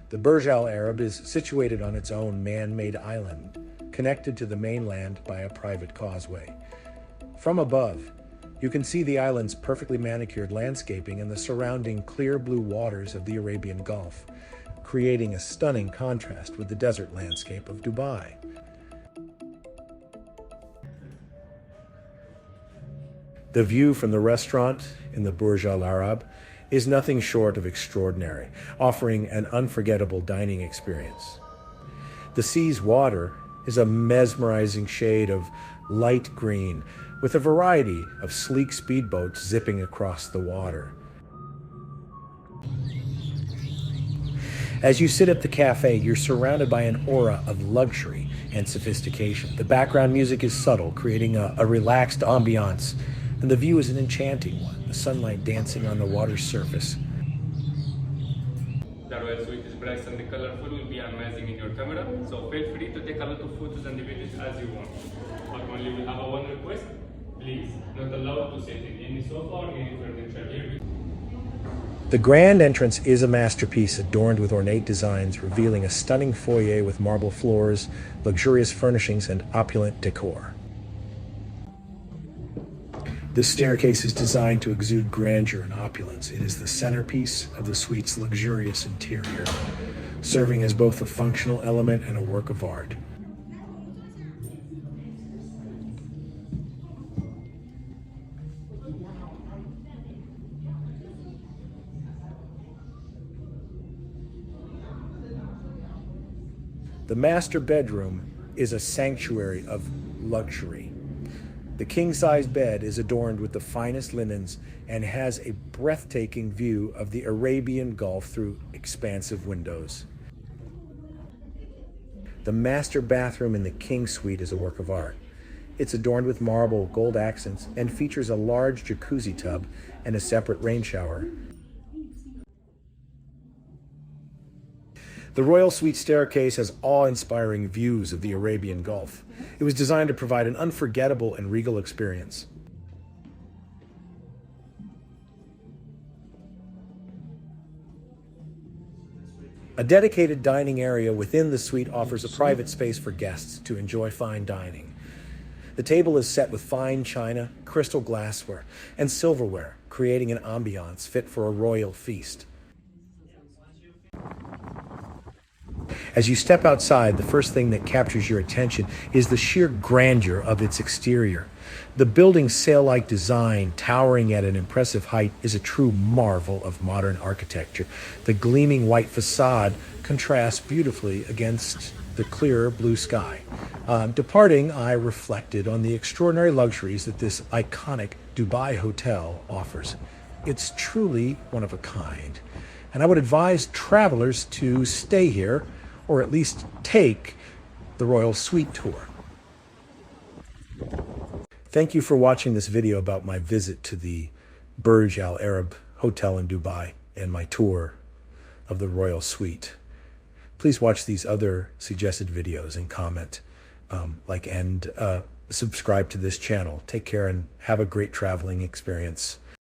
The Burj Al Arab is situated on its own man-made island, connected to the mainland by a private causeway. From above, you can see the island's perfectly manicured landscaping and the surrounding clear blue waters of the Arabian Gulf, creating a stunning contrast with the desert landscape of Dubai. The view from the restaurant in the Burj Al Arab is nothing short of extraordinary, offering an unforgettable dining experience. The sea's water is a mesmerizing shade of light green, with a variety of sleek speedboats zipping across the water. As you sit at the cafe, you're surrounded by an aura of luxury and sophistication. The background music is subtle, creating a relaxed ambiance, and the view is an enchanting one, the sunlight dancing on the water's surface. The royal suite is bright and colorful, will be amazing in your camera, so feel free to take a lot of photos and videos as you want. But only we have one request, please, not allowed to sit in any sofa or any furniture here. The grand entrance is a masterpiece adorned with ornate designs, revealing a stunning foyer with marble floors, luxurious furnishings, and opulent decor. This staircase is designed to exude grandeur and opulence. It is the centerpiece of the suite's luxurious interior, serving as both a functional element and a work of art. The master bedroom is a sanctuary of luxury. The king-size bed is adorned with the finest linens and has a breathtaking view of the Arabian Gulf through expansive windows. The master bathroom in the king suite is a work of art. It's adorned with marble, gold accents, and features a large jacuzzi tub and a separate rain shower. The royal suite staircase has awe-inspiring views of the Arabian Gulf. It was designed to provide an unforgettable and regal experience. A dedicated dining area within the suite offers a private space for guests to enjoy fine dining. The table is set with fine china, crystal glassware, and silverware, creating an ambiance fit for a royal feast. As you step outside, the first thing that captures your attention is the sheer grandeur of its exterior. The building's sail-like design, towering at an impressive height, is a true marvel of modern architecture. The gleaming white facade contrasts beautifully against the clear blue sky. Departing, I reflected on the extraordinary luxuries that this iconic Dubai hotel offers. It's truly one of a kind, and I would advise travelers to stay here, or at least take the Royal Suite tour. Thank you for watching this video about my visit to the Burj Al Arab Hotel in Dubai and my tour of the Royal Suite. Please watch these other suggested videos and comment, like and subscribe to this channel. Take care and have a great traveling experience.